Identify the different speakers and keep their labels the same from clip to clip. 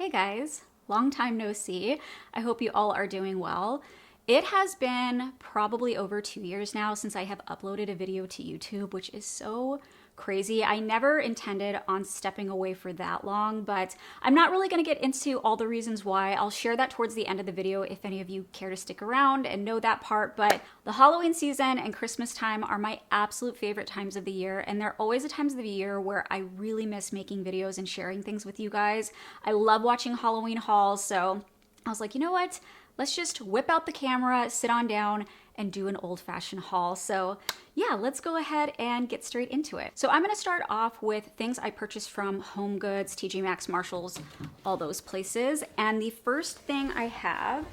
Speaker 1: Hey guys, long time no see. I hope you all are doing well. It has been probably over 2 years now since I have uploaded a video to YouTube, which is so crazy. I never intended on stepping away for that long, but I'm not really going to get into all the reasons why. I'll share that towards the end of the video if any of you care to stick around and know that part. But the Halloween season and Christmas time are my absolute favorite times of the year, and they're always the times of the year where I really miss making videos and sharing things with you guys. I love watching Halloween hauls, so I was like, you know what? Let's just whip out the camera, sit on down, and do an old-fashioned haul. So yeah, let's go ahead and get straight into it. So I'm gonna start off with things I purchased from HomeGoods, TJ Maxx, Marshalls, all those places. And the first thing I have,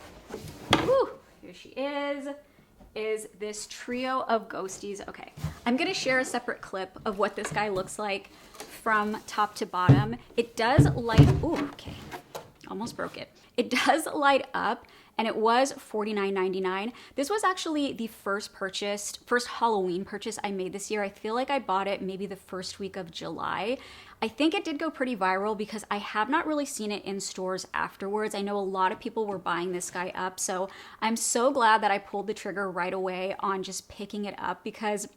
Speaker 1: here she is this trio of ghosties. Okay, I'm gonna share a separate clip of what this guy looks like from top to bottom. It does light, okay, almost broke it. It does light up, and it was $49.99. This was actually the first Halloween purchase I made this year. I feel like I bought it maybe the first week of July. I think it did go pretty viral because I have not really seen it in stores afterwards. I know a lot of people were buying this guy up, so I'm so glad that I pulled the trigger right away on just picking it up because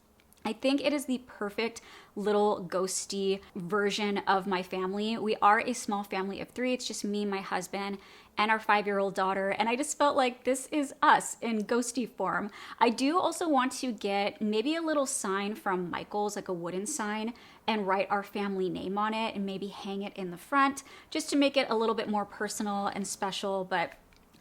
Speaker 1: I think it is the perfect little ghosty version of my family. We are a small family of 3. It's just me, my husband, and our 5-year-old daughter. And I just felt like this is us in ghosty form. I do also want to get maybe a little sign from Michael's, like a wooden sign, and write our family name on it and maybe hang it in the front just to make it a little bit more personal and special. But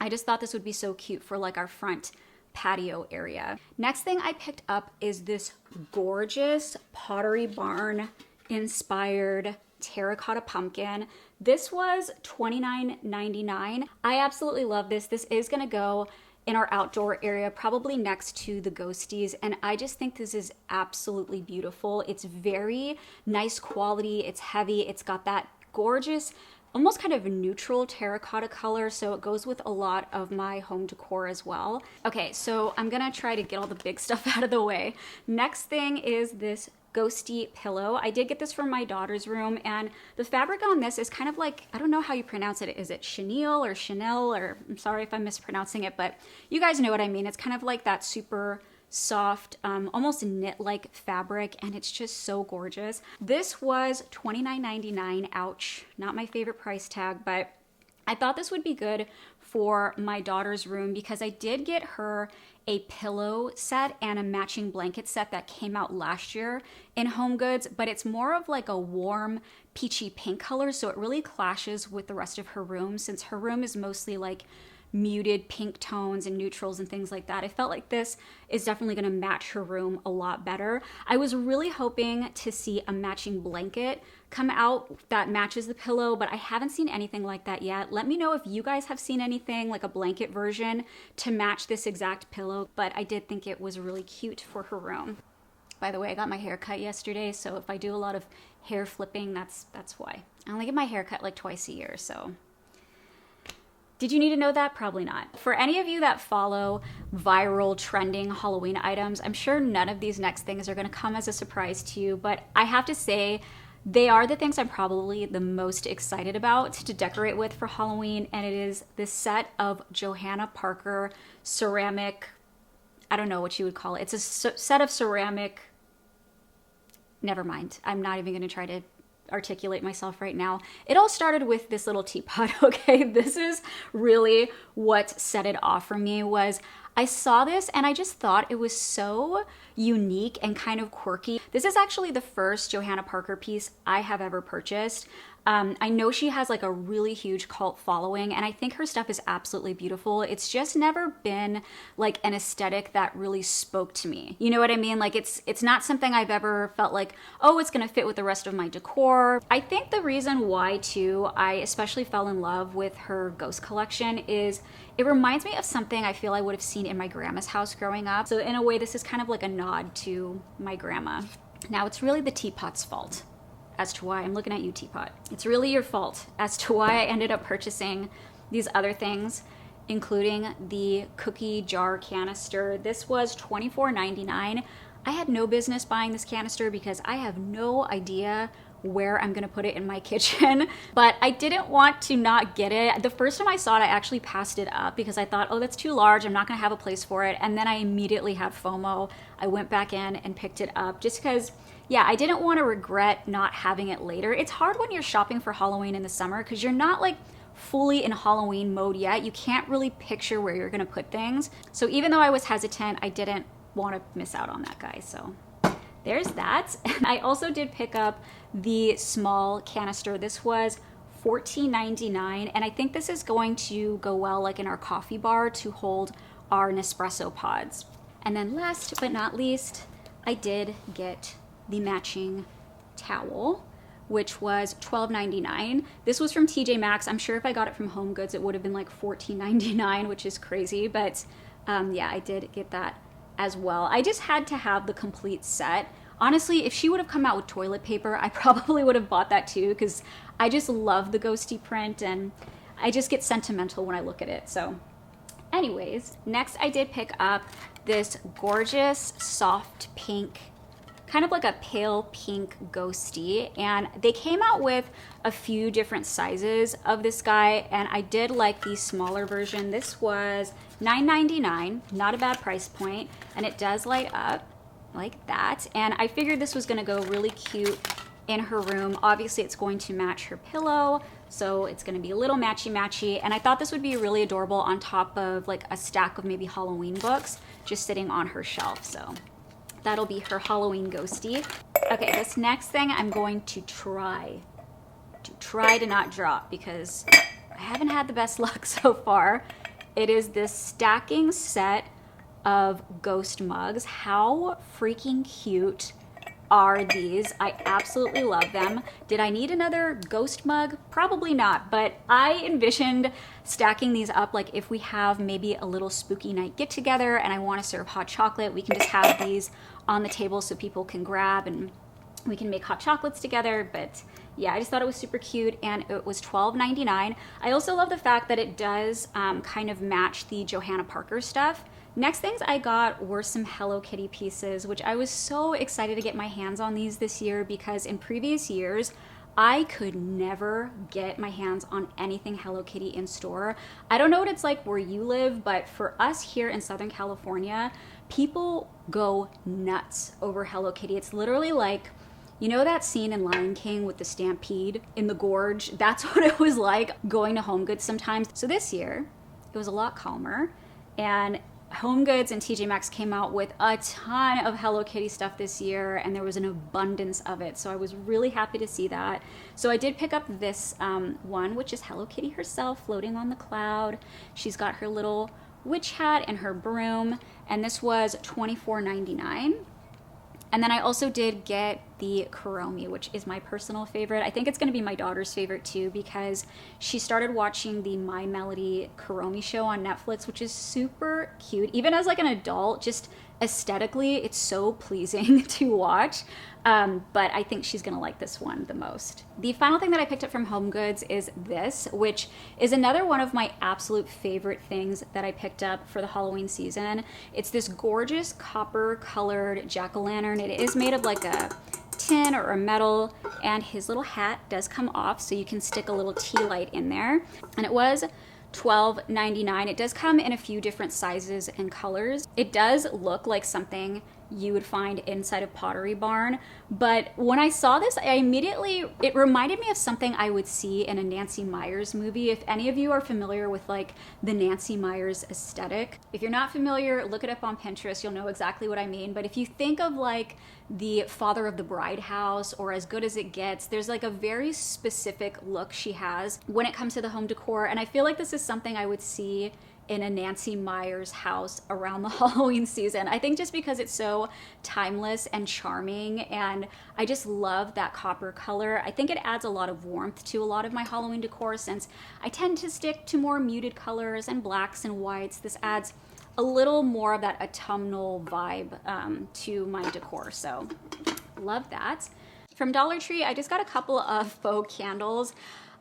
Speaker 1: I just thought this would be so cute for like our front patio area. Next thing I picked up is this gorgeous Pottery Barn inspired terracotta pumpkin. This was $29.99. I absolutely love this. This is gonna go in our outdoor area, probably next to the ghosties, and I just think this is absolutely beautiful. It's very nice quality, it's heavy, it's got that gorgeous almost kind of neutral terracotta color, so it goes with a lot of my home decor as well. Okay, so I'm gonna try to get all the big stuff out of the way. Next thing is this ghosty pillow. I did get this from my daughter's room, and the fabric on this is kind of like, I don't know how you pronounce it. Is it chenille or Chanel, or I'm sorry if I'm mispronouncing it, but you guys know what I mean. It's kind of like that super soft, almost knit-like fabric, and it's just so gorgeous. This was $29.99. Ouch, not my favorite price tag, but I thought this would be good for my daughter's room because I did get her a pillow set and a matching blanket set that came out last year in HomeGoods, but it's more of like a warm peachy pink color, so it really clashes with the rest of her room since her room is mostly like muted pink tones and neutrals and things like that. I felt like this is definitely going to match her room a lot better. I was really hoping to see a matching blanket come out that matches the pillow, but I haven't seen anything like that yet. Let me know if you guys have seen anything like a blanket version to match this exact pillow, but I did think it was really cute for her room. By the way, I got my hair cut yesterday, so if I do a lot of hair flipping, that's why. I only get my hair cut like twice a year, so did you need to know that? Probably not. For any of you that follow viral trending Halloween items, I'm sure none of these next things are gonna come as a surprise to you, but I have to say, they are the things I'm probably the most excited about to decorate with for Halloween, and it is this set of Johanna Parker ceramic, I don't know what you would call it. It's a set of ceramic, never mind. I'm not even gonna try to articulate myself right now. It all started with this little teapot, okay? This is really what set it off for me. Was I saw this and I just thought it was so unique and kind of quirky. This is actually the first Johanna Parker piece I have ever purchased. I know she has like a really huge cult following, and I think her stuff is absolutely beautiful. It's just never been like an aesthetic that really spoke to me. You know what I mean? Like it's not something I've ever felt like, oh, it's gonna fit with the rest of my decor. I think the reason why too, I especially fell in love with her ghost collection is it reminds me of something I feel I would have seen in my grandma's house growing up. So in a way, this is kind of like a nod to my grandma. Now it's really the teapot's fault as to why, I'm looking at you, teapot. It's really your fault as to why I ended up purchasing these other things, including the cookie jar canister. This was $24.99. I had no business buying this canister because I have no idea where I'm gonna put it in my kitchen, but I didn't want to not get it. The first time I saw it, I actually passed it up because I thought, oh, that's too large, I'm not gonna have a place for it. And then I immediately had FOMO. I went back in and picked it up just because, yeah, I didn't want to regret not having it later. It's hard when you're shopping for Halloween in the summer because you're not like fully in Halloween mode yet. You can't really picture where you're gonna put things. So even though I was hesitant, I didn't want to miss out on that, guys. So there's that. And I also did pick up the small canister. This was $14.99, and I think this is going to go well like in our coffee bar to hold our Nespresso pods. And then last but not least, I did get the matching towel, which was $12.99. This was from TJ Maxx. I'm sure if I got it from HomeGoods, it would have been like $14.99, which is crazy. But yeah, I did get that as well. I just had to have the complete set. Honestly, if she would have come out with toilet paper, I probably would have bought that too, because I just love the ghosty print and I just get sentimental when I look at it. So anyways, next I did pick up this gorgeous soft pink, kind of like a pale pink ghosty, and they came out with a few different sizes of this guy, and I did like the smaller version. This was $9.99, not a bad price point, and it does light up like that. And I figured this was gonna go really cute in her room. Obviously it's going to match her pillow, so it's gonna be a little matchy-matchy, and I thought this would be really adorable on top of like a stack of maybe Halloween books just sitting on her shelf. So that'll be her Halloween ghosty. Okay, this next thing I'm going to try to not drop because I haven't had the best luck so far. It is this stacking set of ghost mugs. How freaking cute are these? I absolutely love them. Did I need another ghost mug? Probably not, but I envisioned stacking these up like if we have maybe a little spooky night get together and I want to serve hot chocolate, we can just have these on the table so people can grab and we can make hot chocolates together. But yeah, I just thought it was super cute, and it was $12.99. I also love the fact that it does kind of match the Johanna Parker stuff. Next things I got were some Hello Kitty pieces, which I was so excited to get my hands on these this year because in previous years, I could never get my hands on anything Hello Kitty in store. I don't know what it's like where you live, but for us here in Southern California, people go nuts over Hello Kitty. It's literally like, you know that scene in Lion King with the stampede in the gorge? That's what it was like going to HomeGoods sometimes. So this year, it was a lot calmer, and HomeGoods and TJ Maxx came out with a ton of Hello Kitty stuff this year, and there was an abundance of it. So I was really happy to see that. So I did pick up this one, which is Hello Kitty herself floating on the cloud. She's got her little witch hat and her broom, and this was $24.99. And then I also did get the Kuromi, which is my personal favorite. I think it's gonna be my daughter's favorite too, because she started watching the My Melody Kuromi show on Netflix, which is super cute. Even as like an adult, just aesthetically, it's so pleasing to watch. But I think she's gonna like this one the most. The final thing that I picked up from HomeGoods is this, which is another one of my absolute favorite things that I picked up for the Halloween season. It's this gorgeous copper colored jack-o'-lantern. It is made of like a tin or a metal, and his little hat does come off so you can stick a little tea light in there. And it was $12.99. It does come in a few different sizes and colors. It does look like something you would find inside a Pottery Barn, but when I saw this, it reminded me of something I would see in a Nancy Meyers movie. If any of you are familiar with like the Nancy Meyers aesthetic, if you're not familiar, look it up on Pinterest, you'll know exactly what I mean. But if you think of like the Father of the Bride house or As Good as It Gets, there's like a very specific look she has when it comes to the home decor, and I feel like this is something I would see in a Nancy Meyers house around the Halloween season. I think just because it's so timeless and charming, and I just love that copper color. I think it adds a lot of warmth to a lot of my Halloween decor, since I tend to stick to more muted colors and blacks and whites. This adds a little more of that autumnal vibe to my decor, so love that. From Dollar Tree, I just got a couple of faux candles.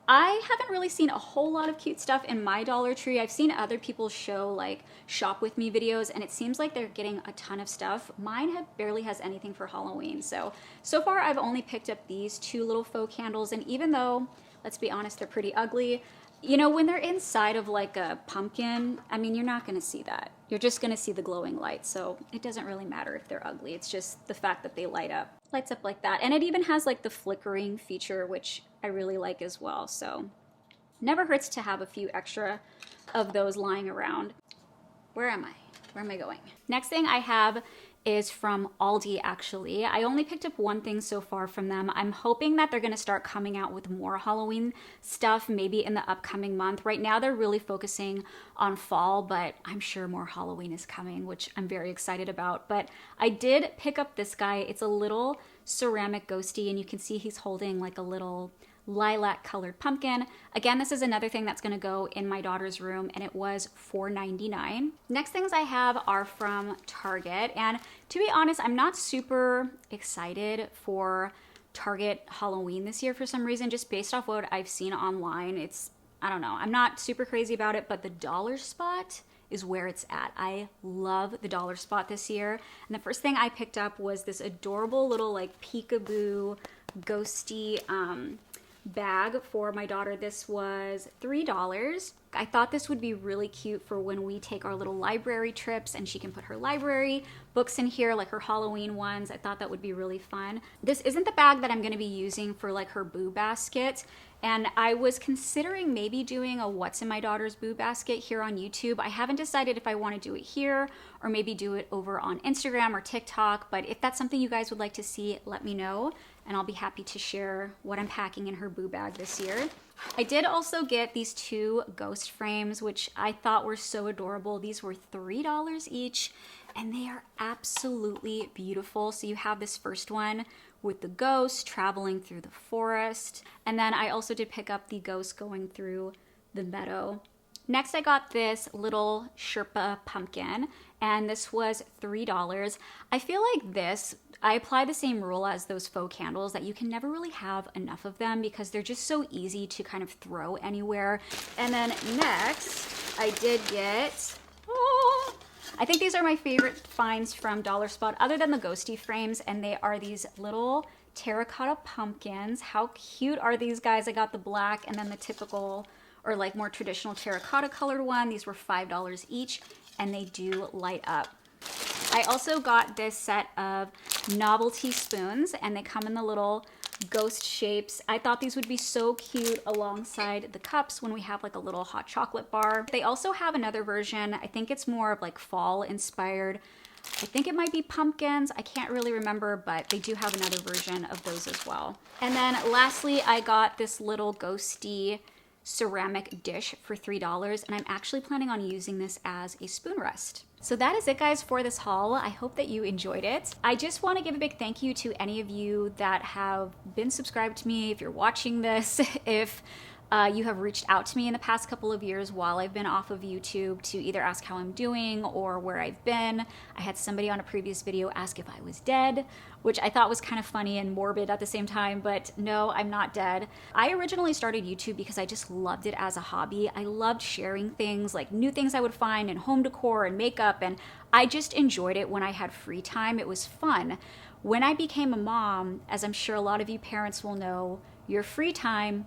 Speaker 1: I haven't really seen a whole lot of cute stuff in my Dollar Tree. I've seen other people show like shop with me videos, and it seems like they're getting a ton of stuff. Mine barely has anything for Halloween. So far I've only picked up these two little faux candles, and even though, let's be honest, they're pretty ugly, you know, when they're inside of like a pumpkin, I mean, you're not gonna see that. You're just gonna see the glowing light. So it doesn't really matter if they're ugly. It's just the fact that they lights up like that. And it even has like the flickering feature, which I really like as well. So never hurts to have a few extra of those lying around. Where am I? Where am I going? Next thing I have is from Aldi, actually. I only picked up one thing so far from them. I'm hoping that they're gonna start coming out with more Halloween stuff, maybe in the upcoming month. Right now, they're really focusing on fall, but I'm sure more Halloween is coming, which I'm very excited about. But I did pick up this guy. It's a little ceramic ghosty, and you can see he's holding like a little lilac colored pumpkin. Again, this is another thing that's gonna go in my daughter's room, and it was $4.99. Next things I have are from Target, and to be honest, I'm not super excited for Target Halloween this year for some reason, just based off what I've seen online. I don't know, I'm not super crazy about it, but the dollar spot is where it's at. I love the dollar spot this year, and the first thing I picked up was this adorable little like peekaboo ghosty bag for my daughter. This was $3. I thought this would be really cute for when we take our little library trips and she can put her library books in here, like her Halloween ones. I thought that would be really fun. This isn't the bag that I'm going to be using for like her boo basket, and I was considering maybe doing a what's in my daughter's boo basket here on YouTube. I haven't decided if I want to do it here or maybe do it over on Instagram or TikTok, but if that's something you guys would like to see, let me know, and I'll be happy to share what I'm packing in her boo bag this year. I did also get these two ghost frames, which I thought were so adorable. These were $3 each, and they are absolutely beautiful. So you have this first one with the ghost traveling through the forest, and then I also did pick up the ghost going through the meadow. Next, I got this little Sherpa pumpkin, and this was $3. I feel like I apply the same rule as those faux candles, that you can never really have enough of them because they're just so easy to kind of throw anywhere. And then next, I did get, I think these are my favorite finds from Dollar Spot, other than the ghosty frames, and they are these little terracotta pumpkins. How cute are these guys? I got the black and then the typical or like more traditional terracotta colored one. These were $5 each, and they do light up. I also got this set of novelty spoons, and they come in the little ghost shapes. I thought these would be so cute alongside the cups when we have like a little hot chocolate bar. They also have another version. I think it's more of like fall inspired. I think it might be pumpkins. I can't really remember, but they do have another version of those as well. And then lastly, I got this little ghosty ceramic dish for $3, and I'm actually planning on using this as a spoon rest. So that is it, guys, for this haul. I hope that you enjoyed it. I just want to give a big thank you to any of you that have been subscribed to me. If you're watching this, if you have reached out to me in the past couple of years while I've been off of YouTube to either ask how I'm doing or where I've been. I had somebody on a previous video ask if I was dead, which I thought was kind of funny and morbid at the same time, but no, I'm not dead. I originally started YouTube because I just loved it as a hobby. I loved sharing things, like new things I would find in home decor and makeup, and I just enjoyed it when I had free time. It was fun. When I became a mom, as I'm sure a lot of you parents will know, your free time,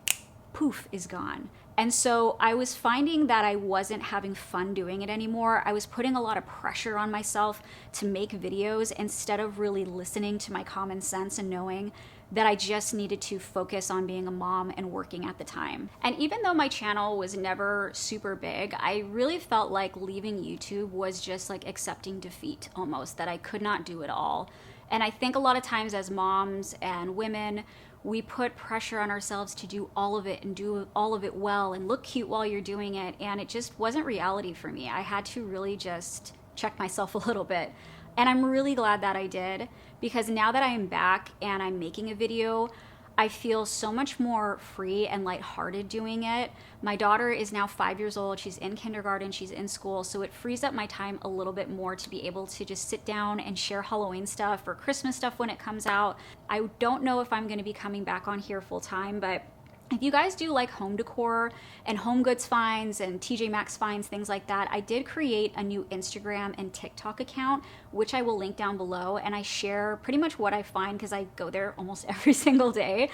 Speaker 1: poof, is gone. And so I was finding that I wasn't having fun doing it anymore. I was putting a lot of pressure on myself to make videos instead of really listening to my common sense and knowing that I just needed to focus on being a mom and working at the time. And even though my channel was never super big, I really felt like leaving YouTube was just like accepting defeat almost, that I could not do it all. And I think a lot of times as moms and women, we put pressure on ourselves to do all of it and do all of it well and look cute while you're doing it. And it just wasn't reality for me. I had to really just check myself a little bit. And I'm really glad that I did, because now that I am back and I'm making a video, I feel so much more free and lighthearted doing it. My daughter is now 5 years old. She's in kindergarten, she's in school, so it frees up my time a little bit more to be able to just sit down and share Halloween stuff or Christmas stuff when it comes out. I don't know if I'm gonna be coming back on here full time, but If you guys do like home decor and HomeGoods finds and TJ Maxx finds, things like that, I did create a new Instagram and TikTok account, which I will link down below. And I share pretty much what I find because I go there almost every single day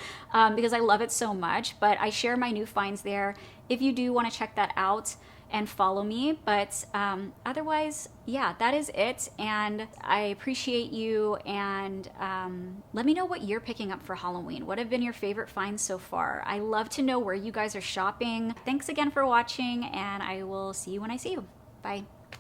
Speaker 1: because I love it so much. But I share my new finds there if you do want to check that out and follow me. But otherwise, yeah, that is it. And I appreciate you. And let me know what you're picking up for Halloween. What have been your favorite finds so far? I love to know where you guys are shopping. Thanks again for watching, and I will see you when I see you. Bye.